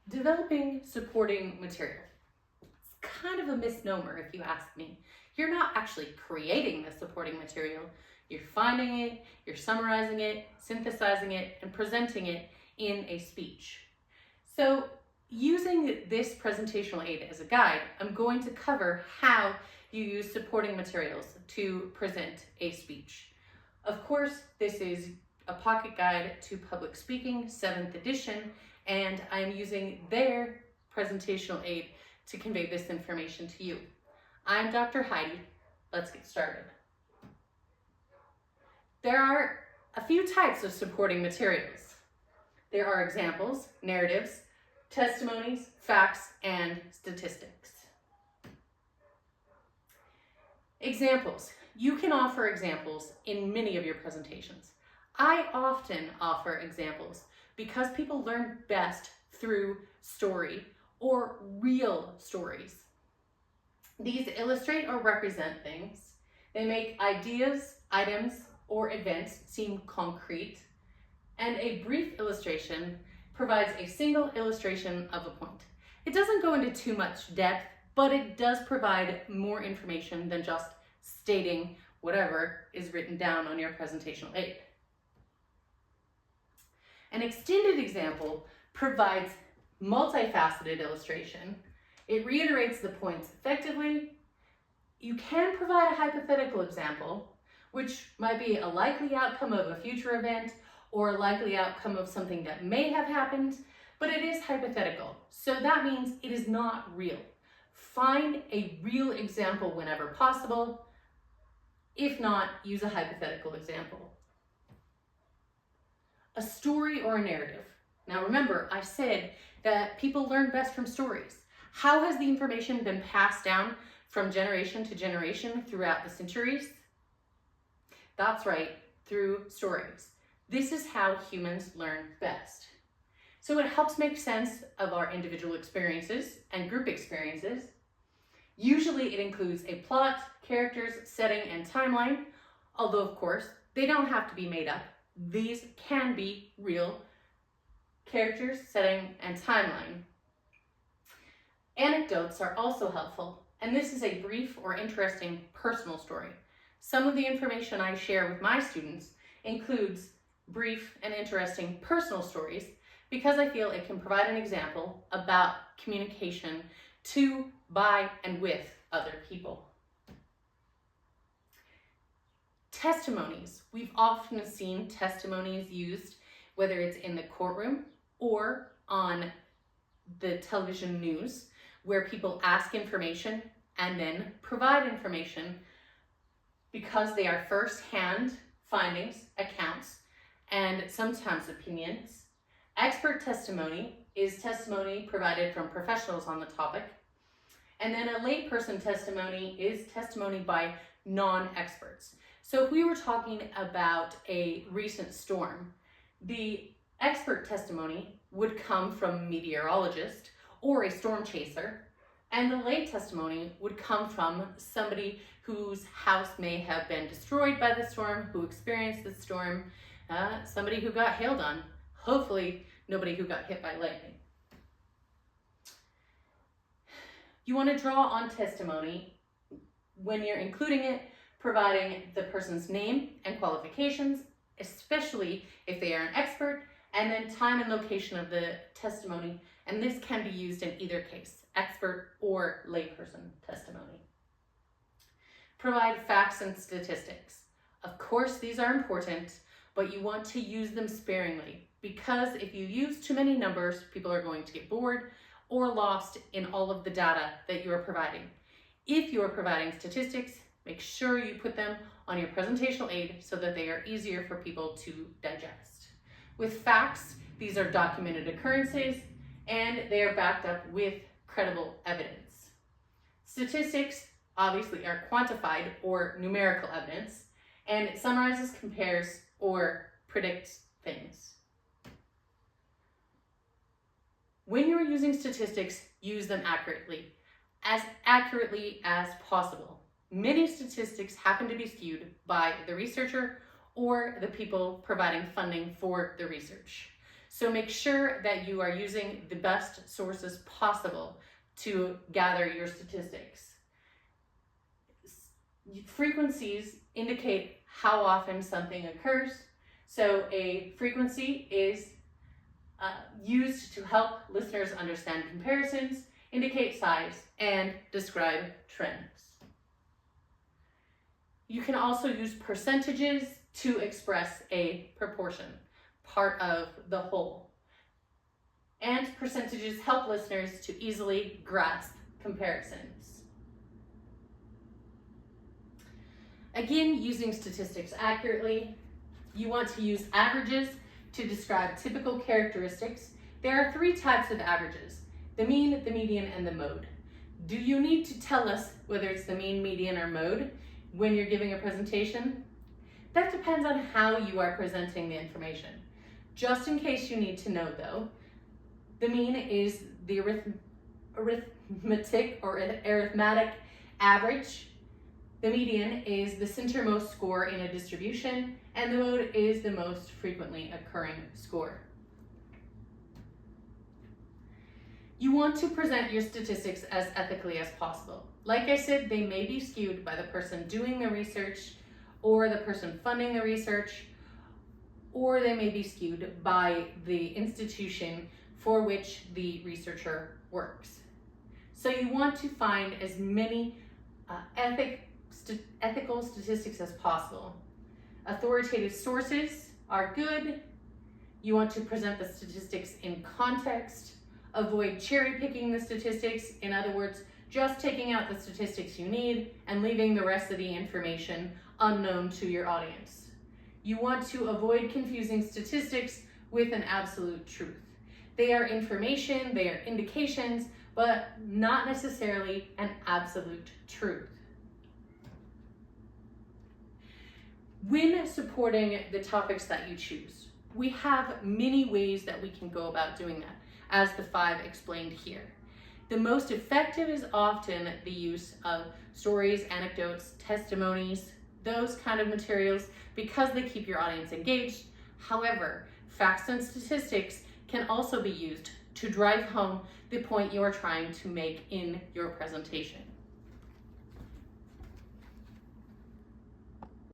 Developing supporting material. It's kind of a misnomer if you ask me. You're not actually creating the supporting material. You're finding it, you're summarizing it, synthesizing it, and presenting it in a speech. So using this presentational aid as a guide, I'm going to cover how you use supporting materials to present a speech. Of course, this is a pocket guide to public speaking, 7th edition, and I'm using their presentational aid to convey this information to you. I'm Dr. Heidi. Let's get started. There are a few types of supporting materials. There are examples, narratives, testimonies, facts, and statistics. Examples. You can offer examples in many of your presentations. I often offer examples because people learn best through story or real stories. These illustrate or represent things. They make ideas, items, or events seem concrete. And a brief illustration provides a single illustration of a point. It doesn't go into too much depth, but it does provide more information than just stating whatever is written down on your presentational aid. An extended example provides multifaceted illustration. It reiterates the points effectively. You can provide a hypothetical example, which might be a likely outcome of a future event or a likely outcome of something that may have happened, but it is hypothetical. So that means it is not real. Find a real example whenever possible. If not, use a hypothetical example. A story or a narrative. Now remember, I said that people learn best from stories. How has the information been passed down from generation to generation throughout the centuries? That's right, through stories. This is how humans learn best. So it helps make sense of our individual experiences and group experiences. Usually it includes a plot, characters, setting, and timeline, although of course, they don't have to be made up. These can be real characters, setting, and timeline. Anecdotes are also helpful, and this is a brief or interesting personal story. Some of the information I share with my students includes brief and interesting personal stories because I feel it can provide an example about communication to, by, and with other people. Testimonies. We've often seen testimonies used, whether it's in the courtroom or on the television news, where people ask information and then provide information because they are first-hand findings, accounts, and sometimes opinions. Expert testimony is testimony provided from professionals on the topic. And then a layperson testimony is testimony by non-experts. So if we were talking about a recent storm, the expert testimony would come from a meteorologist or a storm chaser, and the lay testimony would come from somebody whose house may have been destroyed by the storm, who experienced the storm, somebody who got hailed on, hopefully nobody who got hit by lightning. You want to draw on testimony when you're including it, providing the person's name and qualifications, especially if they are an expert, and then time and location of the testimony, and this can be used in either case, expert or layperson testimony. Provide facts and statistics. Of course, these are important, but you want to use them sparingly because if you use too many numbers, people are going to get bored or lost in all of the data that you are providing. If you are providing statistics, make sure you put them on your presentational aid so that they are easier for people to digest. With facts, these are documented occurrences and they are backed up with credible evidence. Statistics obviously are quantified or numerical evidence, and it summarizes, compares, or predicts things. When you're using statistics, use them accurately as possible. Many statistics happen to be skewed by the researcher or the people providing funding for the research. So make sure that you are using the best sources possible to gather your statistics. Frequencies indicate how often something occurs. So a frequency is used to help listeners understand comparisons, indicate size, and describe trends. You can also use percentages to express a proportion, part of the whole. And percentages help listeners to easily grasp comparisons. Again, using statistics accurately, you want to use averages to describe typical characteristics. There are 3 types of averages: the mean, the median, and the mode. Do you need to tell us whether it's the mean, median, or mode when you're giving a presentation? That depends on how you are presenting the information. Just in case you need to know though, the mean is the arithmetic or arithmetic average. The median is the centermost score in a distribution, and the mode is the most frequently occurring score. You want to present your statistics as ethically as possible. Like I said, they may be skewed by the person doing the research or the person funding the research, or they may be skewed by the institution for which the researcher works. So you want to find as many ethical statistics as possible. Authoritative sources are good. You want to present the statistics in context. Avoid cherry picking the statistics. In other words, just taking out the statistics you need and leaving the rest of the information unknown to your audience. You want to avoid confusing statistics with an absolute truth. They are information, they are indications, but not necessarily an absolute truth. When supporting the topics that you choose, we have many ways that we can go about doing that, as the 5 explained here. The most effective is often the use of stories, anecdotes, testimonies, those kind of materials, because they keep your audience engaged. However, facts and statistics can also be used to drive home the point you are trying to make in your presentation.